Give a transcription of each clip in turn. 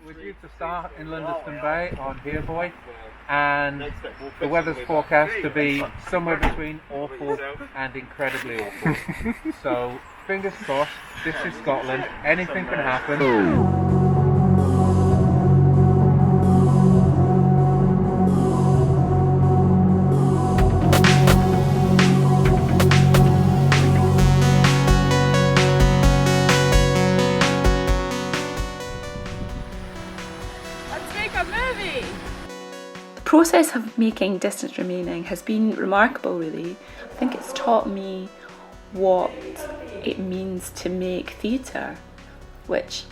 We're due to start in Lundiston Bay on Here Boy, and the weather's forecast to be somewhere between awful and incredibly awful. So, fingers crossed, this is Scotland, anything can happen. The process of making Distance Remaining has been remarkable, really. I think it's taught me what it means to make theatre, which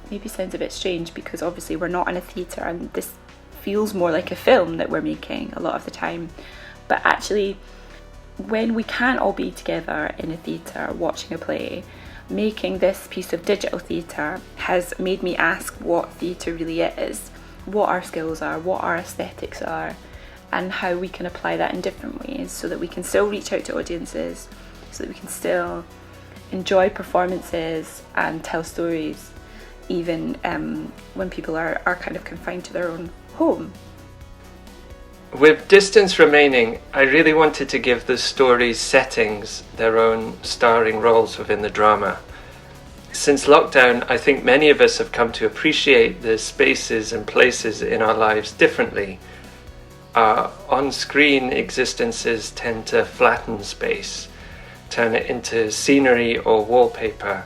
maybe sounds a bit strange because obviously we're not in a theatre and this feels more like a film that we're making a lot of the time. But actually, when we can't all be together in a theatre watching a play, making this piece of digital theatre has made me ask what theatre really is, what our skills are, what our aesthetics are, and how we can apply that in different ways so that we can still reach out to audiences, so that we can still enjoy performances and tell stories even when people are kind of confined to their own home. With Distance Remaining, I really wanted to give the story's settings their own starring roles within the drama. Since lockdown, I think many of us have come to appreciate the spaces and places in our lives differently. Our on-screen existences tend to flatten space, turn it into scenery or wallpaper.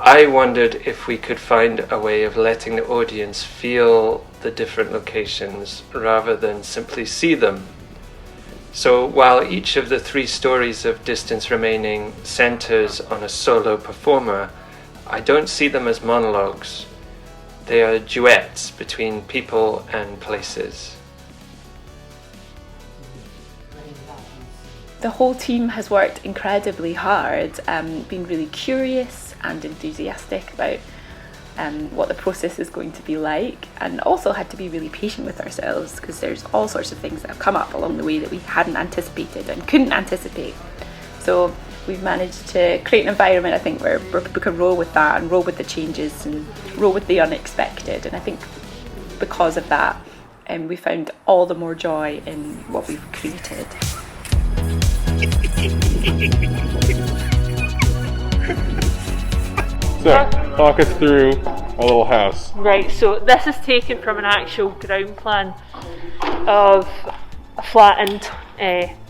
I wondered if we could find a way of letting the audience feel the different locations rather than simply see them. So while each of the three stories of Distance Remaining centres on a solo performer, I don't see them as monologues. They are duets between people and places. The whole team has worked incredibly hard, been really curious and enthusiastic about what the process is going to be like, and also had to be really patient with ourselves because there's all sorts of things that have come up along the way that we hadn't anticipated and couldn't anticipate. So we've managed to create an environment, I think, where people can roll with that and roll with the changes and roll with the unexpected. And I think because of that, we found all the more joy in what we've created. So, talk us through a little house. Right, so this is taken from an actual ground plan of a flat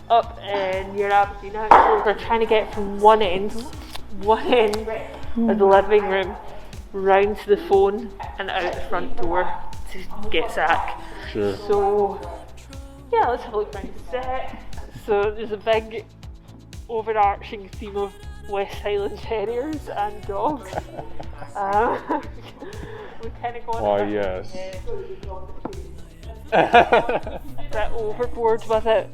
up near Aberdeen. Actually, we're trying to get from one end of the living room round to the phone and out the front door to get Zach. Sure. So, yeah, let's have a look around the set. So there's a big overarching theme of West Highland Terriers and dogs. We've kind of gone Why, yes. a bit overboard with it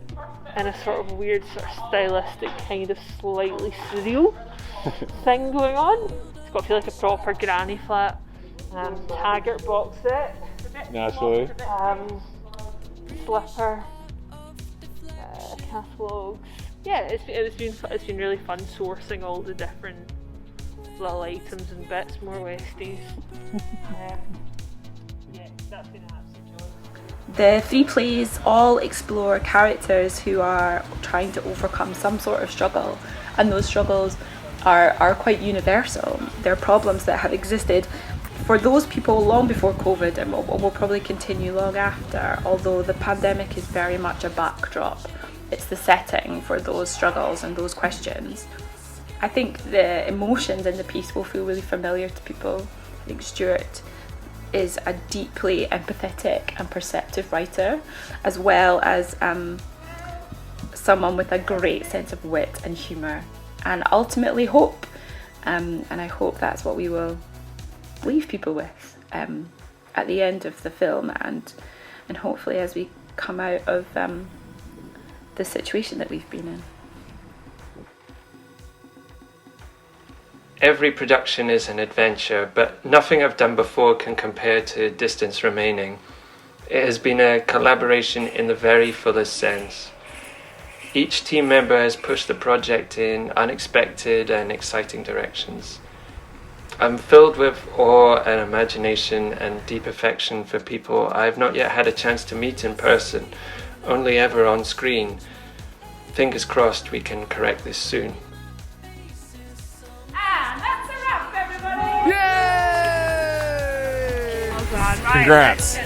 in a sort of weird sort of stylistic kind of slightly surreal thing going on. It's got to feel like a proper granny flat. Taggart box set. Naturally. Slipper. Catalogues. Yeah, it's been really fun sourcing all the different little items and bits, more Westies. Yeah, that's been an absolute joy. The three plays all explore characters who are trying to overcome some sort of struggle, and those struggles are quite universal. They're problems that have existed for those people long before COVID and will probably continue long after, although the pandemic is very much a backdrop. It's the setting for those struggles and those questions. I think the emotions in the piece will feel really familiar to people. I think Stuart is a deeply empathetic and perceptive writer, as well as someone with a great sense of wit and humour, and ultimately hope. And I hope that's what we will leave people with at the end of the film, and hopefully as we come out of the situation that we've been in. Every production is an adventure, but nothing I've done before can compare to Distance Remaining. It has been a collaboration in the very fullest sense. Each team member has pushed the project in unexpected and exciting directions. I'm filled with awe and imagination and deep affection for people I've not yet had a chance to meet in person, only ever on screen. Fingers crossed we can correct this soon. And that's a wrap, everybody! Yay! Oh god, right. Congrats.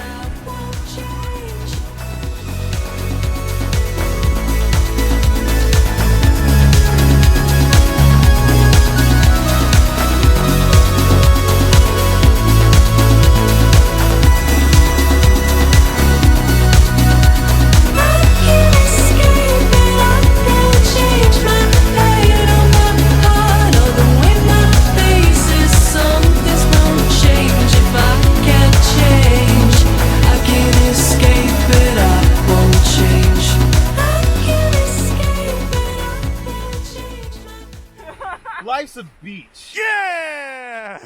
Life's a beach. Yeah!